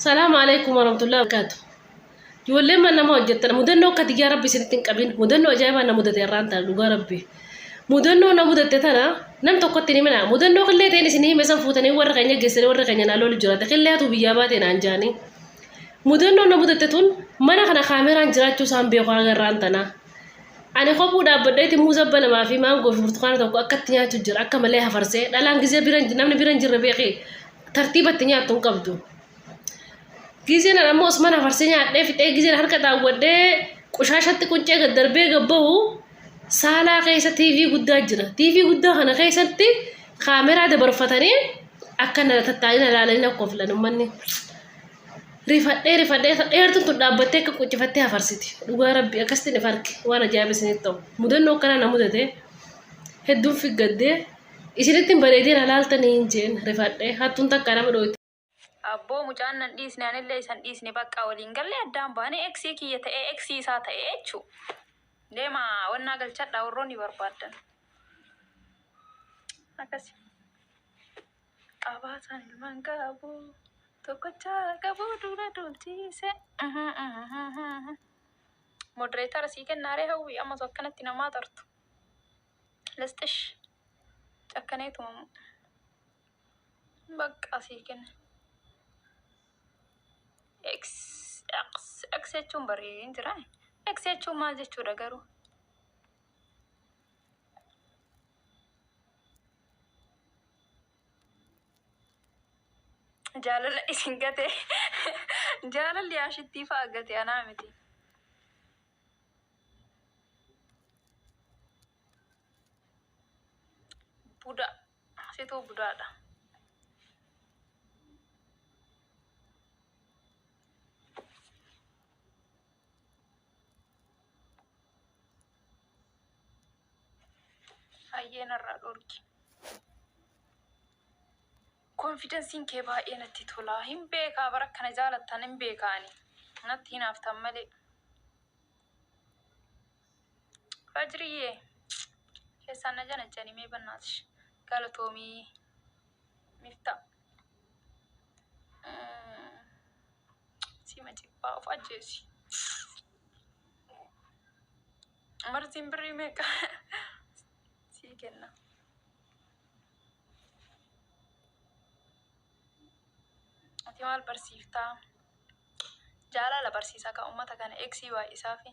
السلام عليكم ورحمة الله وبركاته. يقول لي ما أنا ما وجدتنا مدنو كتيجي ربي سنتين قبين مدنو أجايب أنا مدة يران تلقى ربي مدنو أنا مدة تنا نم تقطني منها مدنو خليه تاني سنين مثلا فوتني ورا خنيا جسر ورا خنيا نالو الجرات خليه تو بيجابات أنجاني مدنو أنا مدة تون ما أنا خنا خامران جرات شو سام بيخوا غيران تنا أنا خبو دا بدأت موزبنا ما في ما أقول في برتقال تقول أكتنيا تجر أكملها فرسة لا لا إنجزي بيرن نمني بيرن جر بيخي ترتيب التنيا تنقبضو gize na namo osmana farsenya de fite gize harka da wode qushashatti kunce ga darbe gabahu sala kaysa tv gudda jira tv gudda kana kaysatti kamera da barfatani akkana tattayina lalina qoflan manni rifadde ertu to dabbatte ka kunce fatte farsiti duga rabbi akasti ne farki wana jabisini to mudanno kana namudate heddun fi gadde isinitti bareedina laltani injeen rifadde hattun takkana do Abbo mucaan nan dhiisne anillee isan dhiisne bakka waliin galle addaan baane eksii kiyya ta'ee eksii isaa ta'ee jechuu deema wannaa galchadha warroonni barbaadan akkasi qabaataan ilmaan qabu tokkochaa qabu dura dulchiise modereetara sii kennaaree hawwi ammas akkanatti namaa tartu lastish cakkaneetuma bakka sii kenna X jechuun bareedin jira. X jechuun maal jechuudha garuu? Jaalala isin gate jaalalli yaashittii fa'a gate anaa miti. Budaa situu budaadha. Hayyeen irraa dhorki. Konfidensiin kee baay'ee natti tola. Hin beekaa bara kana jaalattan hin beekaani. Natti hin haftan malee. Fajriyyee keessaan na janajjanii mee bannaatish. Galatoomii mifta. Sima jibbaa of ajjeesi. Martiin birrii meeqa? Kenna. Ati maal barsiiftaa? Jaalala barsiisaa kan uummata kana eegsii baay'isaa fi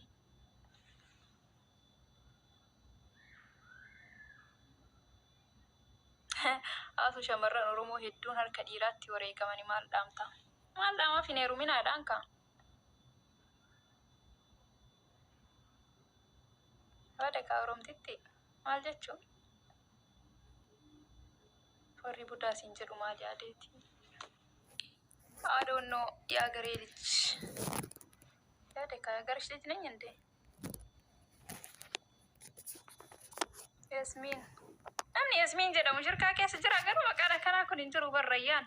haatu shamarran Oromoo hedduun harka dhiiraatti wareegamanii maal dhaamta? Maal dhaamaa fi heeruminaadhaan kaa? Wadeekaa Oromtitti maal jechuun? Warri budaa siin jedhu maal yaadeeti? I don't know yaa garee lichi. Yaadeka yaa garee lichi nan yande. Yasmiin. Namni Yasmiin jedhamu shirkaa keessa jira garuu maqaan akkanaa kun hin jiru barrayyaan.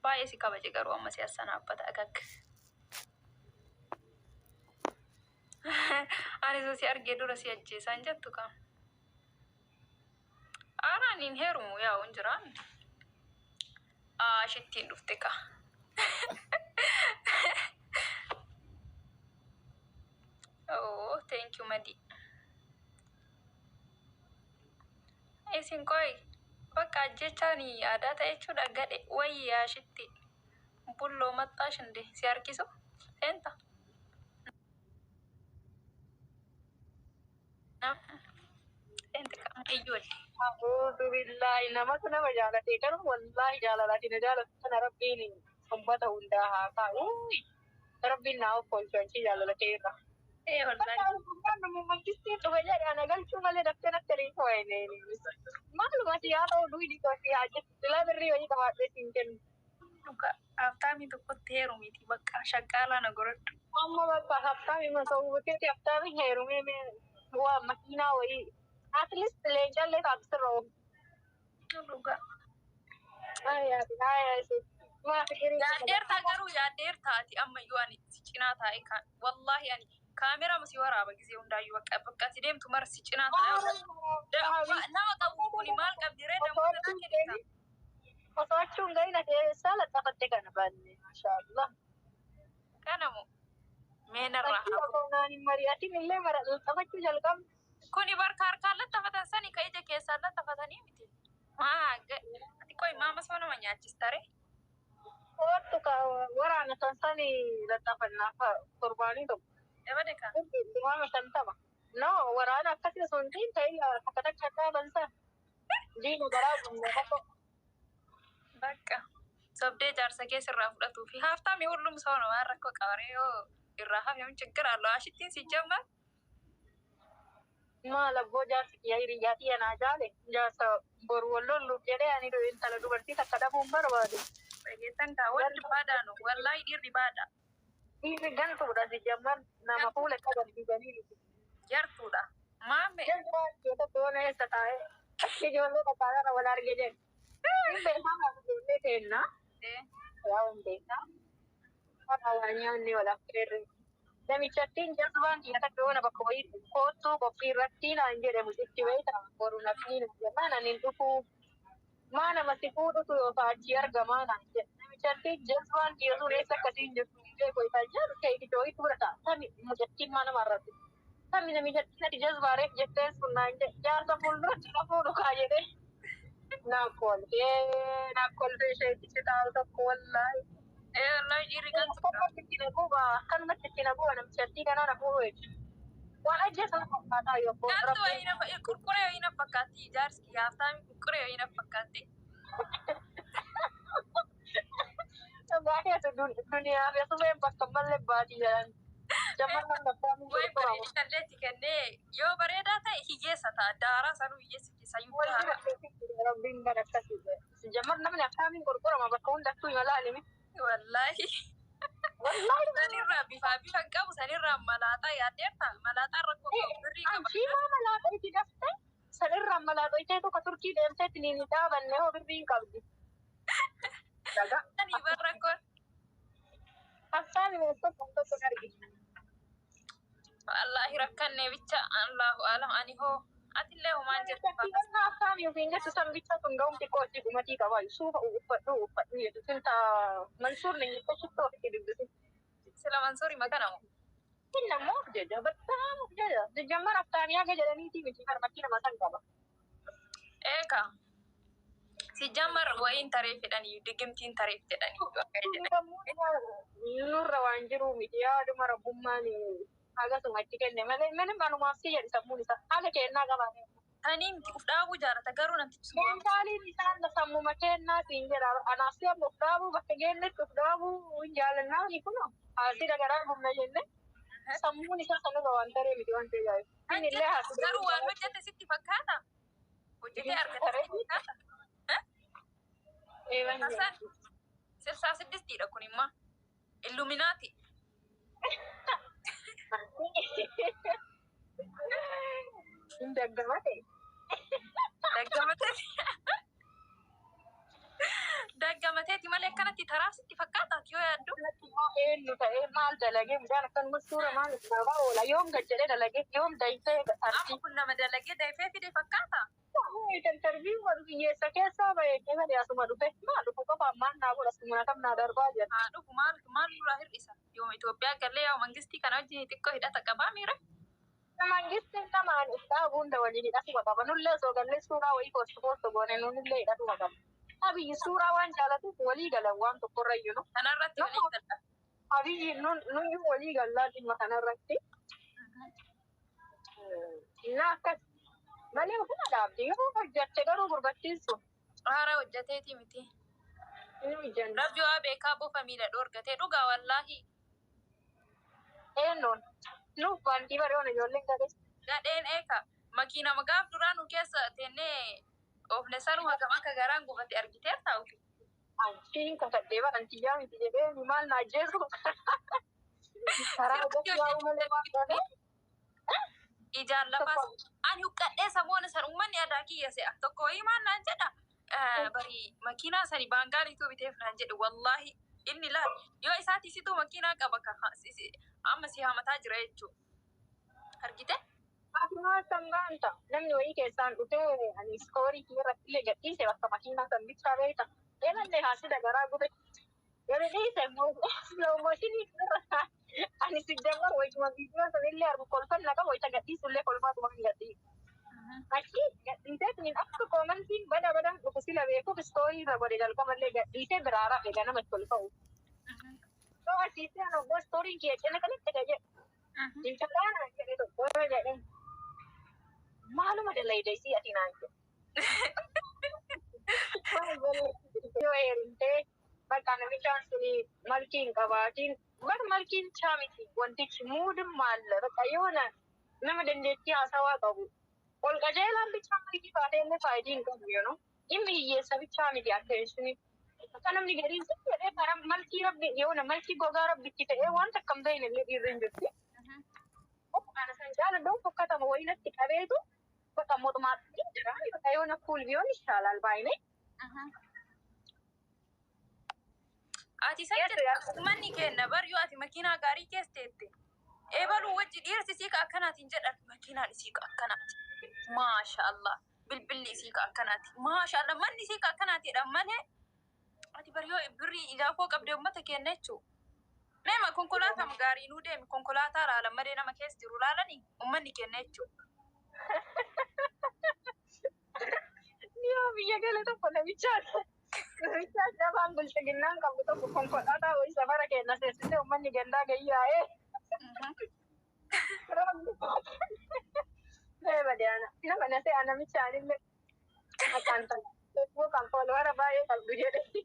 Baay'ee si kabaje garuu amma siyaasaan haabbata agag. Ani osoo si argee dura si ajjeesaan jettu kaa. Aanaan heerumu yaa hin jiraan. Shittiin dhufte kaa. Oh, thank you, Madi. Isin koi bakka ajjechaanii aadaa ta'e jechuudha gadhe wayyaa shitti bulloo maxxaa shinde si harkisu seenta. أعوذ بالله نما كنا مجالتي كانوا والله جالتي نجالت أنا ربي صبته ونداها كاوي ربي ناو كل شيء جالتي كا إيه والله أنا ما كنت تقولي أنا قلت شو مالي دكتور تري كويني ما لو ما تيجي أو دوي دي كوي حاجة لا بري وجه كمان بسينكن أفتامي تقطع رومي تي بكا شغالة نقولت أما بقى أفتامي ما سووا كده أفتامي هيرومي من هو ماكينة وهي at least legal le absro luga ya ma fikiri ya der taati amma yuani cina taai kan wallahi yani kamera musi waraba gize undayu bakka tidem tumar si cina taai na qabu kuni mal qabdire da mo ta kedita Osachunga ina sala tafatte kana banne Maashaallah. Kanamu meenarraa Fakkii hafu. okoonaan hin mari'atin illee taphachuu jalqabna. Kuni barka harkaan lattafatan sani ka ija keessaan lattafatanii miti. Ati qoy maama soo nama nyaachistare. Kootu ka waraana sansani laxafannaaf torbaanii tokko. Dabade ka. Maama shantama. No, waraana akkasii osoo hin ta'in ta'in akka takka dhaaban san. Diina garaa gundaa tokko. Bakka sobdee jaarsa keessa irraa fudhatuu fi haaftaami hullum soo nama rakkoo qabaree yoo irraa hafeemu chiggir alloo ashittiin si jamma. Maal abboo jaarsi kiyya hiriyaa xiyya naa jaale jaarsa boru walloon luuf jedhee ani intala dubartii takka dhabuun barbaadu. Dhageessan kaa wanti baadaanu wallaahi dhiirri baada. Dhiirri gantuudha si jamman nama fuula qabansiisanii. Jartuudha. Maame. Jalqabaan keessa toona eessa taa'ee akka ijoollee dhaqaadhaan wal arge jedhe. Hin beekamaa ijoollee keennaa. Yaa hin beekaa. Haadha nyaanni wal affeerre. Namichattiin jalqabaan kiyya takka yoona bakka wayii koottuu qophii irratti naan jedhamu itti beekama. Boru nafni nama nanin dhufuu. Maa nama si fuudhutu yookaan achi argamaa naan jedhe. Namichattiin jalqabaan kiyya sun eessa akkasiin jirtu illee goitaa jiru ta'e iddoo itti fudhata. Sami mucattiin maa nama arrabsi. Sami namichattiin ati jazbaareef jetteen sun naan jedhe. Jaarsa fuulduratti na fuudhu kaa jedhe. Naaf kolfee isheetti citaa'u tokko wallaahi. Wallaahi dhiirri gantuudha. Akkanumatti itti nabu'a namichattii kanaa na fuudhu jechuudha. Waan ajjeesan fakkaataa yommuu Gantu wayii qurquree wayii na fakkaatti. Jaarsi yaaftaami qurquree wayii na fakkaatti. Baay'eetu duniyaa fi asumeen bakka malee baatii jedhan. Jammarran laffaamuu Wayi bareedina illee itti kennee yoo bareedaa ta'e hiyyeessa ta'a. Daaraa sanuu hiyyeessa keessa iyyuu ta'a. Rabbiin bara akkasii. Jammar namni akkaamiin gurgurama bakka hundattuu hin ilaalimi. Wallaahi. Wallaahi. Sanirraa bifaa bifan qabu sanirraa malaaxaa yaaddeerta. Malaaxaa rakkoo qabu birrii qaba. Ansiimaa malaaxaa itti daftee sanirraa malaaxaa ishee tokko turkii deemteetti ni dhaabanne hoo birrii hin qabdi. Daga. Sanii bar rakkoon. Akkaami meeshaa kan tokko argina. Wallaahi rakkannee bicha Allahu alam ani hoo atillee homaan jirtu Fakkiin akkaami ofiin jettu san bicha sun ga'umti kooti dhumatii qabaa. Suufa uffadhu jedhu sun taa Mansuur ni nyippa ofitti dubbisu. sila Mansuuri makanamu. Inni ammoo jeja battaamu jeja. Jammar aftaanii haga jedhaniitii miti farmakkii nama san qaba. Eeka. Si jammar wayiin tareef jedhanii digimtiin tareef jedhanii. Nurra waan jiru miti yaaduma rabbummaan hagasuma itti kenne malee mana manumaaf si jedhi sammuun isaa haga kennaa qaba. Tanii miti uf dhaabuu jaalata garuu namti suma. Meeshaaleen isaan sammuma kennaa siin jedha. Anaaf si amma uf dhaabuu bakka geennetti uf dhaabuu hin jaallannaa ni kuno. Haasii dagaraa humna jenne sammuun isaa sanuma waan taree miti waan ta'e jaayu. Inni illee haasii Garuu waan hojjete sitti fakkaata. Hojjetee argate sitti fakkaata. Hasan sirsaa siddistiidha kun immoo illuminaati. Hin daggamate. Daggamateeti malee akkanatti taraa sitti fakkaataati yoo yaaddu. Eenyu ta'ee maal dalagee midhaan akkanuma suura maal nama oola yoom gajjadee dalagee yoom dayitee Amma kun nama dalagee dayfee fide fakkaata. interview wal biyyeessa keessaa bahee malee asuma dhufe maal dhufu qofa ammaan naa godha asuma kam naa darbaa jira. Haa dhufu maal nurraa hir'isa. Yooma Itoophiyaa gallee yaa mangistii kana wajjin xiqqoo hidhata qabaa miira. Mangistiin namaan dhaabu hunda waliin hidhatuma qaba. Nullee soo gallee suuraa wayii poostu goone nunillee hidhatuma qaba. Abiyyi suuraa waan jaalatuuf walii galan waan tokkorra iyyuu. Kanarratti walii galla. Abiyyi nuyyuu walii gallaa dhimma kanarratti. Innaa akkas malee ofuma dhaabdi yoo hojjatte garuu gurbattiisu. Haara hojjateeti miti. Rabbi waa beekaa bofa miila dhoorgatee dhugaa wallaahi. Eennoon nuuf baantii bareedoon ijoolleen galee. Gadheen eeka makiina magaaf duraa nu keessa teennee ofne sanuu hagam akka garaan gubate argiteer taa'u. Antiin kakadhee barantii miti jedhee maal naa jeesu. Karaa hojjatu yaa'u malee waan ta'eef. Ijaan lafaas ani huqqadhee samoona san uummanni aadaa kiyya se'a tokko wayii maal naan jedha. Bari makiinaa sani baangaaliituu biteef naan jedhe wallaahi inni laal yoo isaati situu makiinaa qaba amma si hamataa jira jechuudha. Argite? Akkuma sangaanta namni wayii keessaan dhufee ani iskoorii irratti illee gadhiise bakka makiinaa san bichaa beekta. Eelallee haasida garaa gube. Jadi saya mau slow motion itu. Ani sejamar woi cuma video sambil lihat kolpan lah kan woi tak ganti sulle kolpan tuh ganti. Aci ganti nin aku komen sih bada aku sih lah aku story lah boleh dalam komen le ganti saya berharap ya karena macam kolpan. So aci sih anu gue story kia cina kan itu aja. Incaran aja itu boleh jadi. Malu ada lagi deh sih ati nanti. Yo erinte bakka namicha suni malkin qabatin bar malkin chamiti wantichi mudum malla bakka yona nama dandeetti haasawaa qabu ol qajeelaan bichaa malkii baatee illee faayidii hin qabu yoo dhimmi hiyyeessa bichaa miti akka jechuun akka namni gadiin sun jedhee kara malkii rabbi yoona malkii gogaa rabbitti ta'ee waan takkam ta'in illee dhiirri hin jirti. Kana san jaaladhu fokkatama wayinatti qabeetu bakka mootummaatti jira bakka yoona kuulbiyoon ishaalaal baay'inee. Ati sajjata manni kenna bar yoo ati makiinaa gaarii keesseette eebaluu wajji dhiirsi isii ka akkanaatiin jedhan makiinaan isii ka akkanaati maashaallah bilbilli isii ka akkanaati maashaallah manni isii ka akkanaatiidha malee ati bar yoo birrii ijaafoo qabdee ummata kenna jechuu meema konkolaataa gaarii nuu deemi konkolaataa laala madee nama keessa jiru laalanii ummanni kenna jechuu. Yoo biyya gale tokko namichaadha. Namicha dabaan bulchiginnaan qabu tokko konkolaataa wayii safara keenya seensisee uummanni gandaa gayyaa'ee. Badeana nama na se'a namichaanillee maqaan sana Facebook kan follower baay'ee qabdu jedhe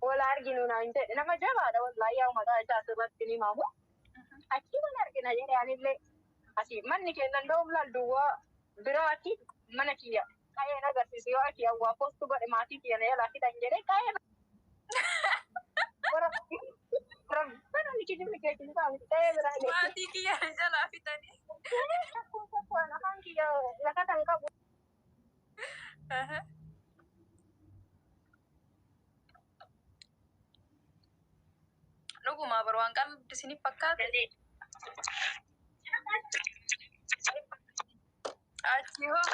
wala arginu naan jedhe nama jabaadha wallaahi yaa mataa isaa asirratti ni himamu. Achii mana argina jedhe anillee asii manni kennan dhoom laal duwwaa biraati mana kiyya. Kaya agarsiisu yoo ati hawwaa postu godhe maatii kiyya na jalaa fidan jedhee kaya rabbana ni kijibni keetiin isaa miti ta'ee biraa jedhe. Maatii kiyya na jalaa fidanii. Afaan kiyya lakatan qabu. Dhuguma bar waan qalbi isiniif fakkaate. Achi hoo.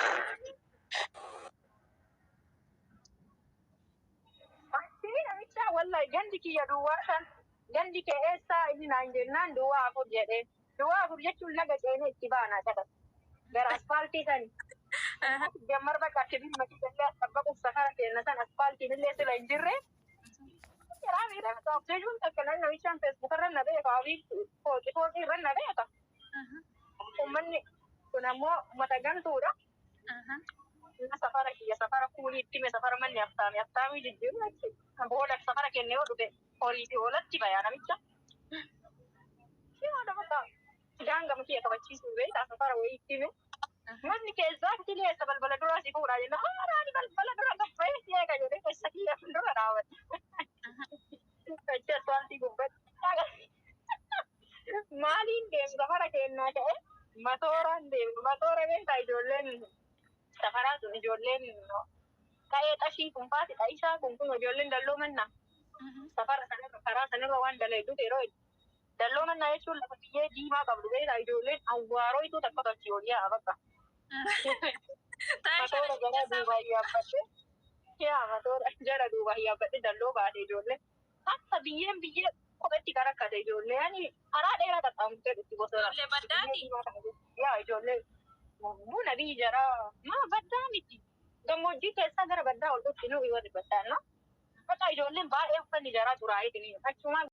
Namicha wallahi gandi kiyya duwwaa san gandi kee eessaa inni naan jennaan duwwaa afur jedhee duwwaa afur jechuun laga ceenee itti baanaa jedha gara asfaaltii sani jammar bakka kibir makiisallee asxabbaquuf safara keenya san asfaaltiin illee sila hin jirre jiraa miidhama ta'ubseejuun takka nan namichaan feesbuuk irra na beeka abii fooqii irra na beeka ummanni kun ammoo mata gantuudha. Safara kiyya safara kuulii ittime safara manni aftaamii jijjiiru jechuudha. Booda safara kenne yoo dhufe horii fi hoolatti bayaa namicha. Yoo dabata gaangama kiyya kabachiisuu beektaa safara wayii ittime. Manni keessaa kileessa balbala duraa si fuudhaa jenna. Haaraani balbala dura gaffee si eega jedhee keessa kiyya dura dhaabate. Achi asfaaltii gubbatti. Maaliin deemu safara kennaa ta'e matooraan deemu matoora beektaa ijoolleen. Safaraa sun ijoolleen ka'ee xashii kun faatidha isaa kun ijoolleen dalloo mannaa safara sanarra karaa sanarra waan daleedu yeroo dalloo mannaa jechuun lafa biyyee diimaa qabdu beektaa ijoolleen awwaaroo ituu takka tolchi yooliyaa bakka. Matoora jala duubaa yaabbadhe yaa matoora jala duubaa yaabbadhe dalloo baate ijoolleen akka biyyee kophetti karakkate ijoollee yaani karaa dheeraa qaxxaamurtee dhutti bosona. Ijoollee baddaati. Yaa ijoollee. Muna biyyi jaraa maa baddaa miti gammoojjii keessaa gara baddaa ol dhutti nuyi warri baddaa bakka ijoolleen baay'ee uffanni jaraa xuraa'ee achuma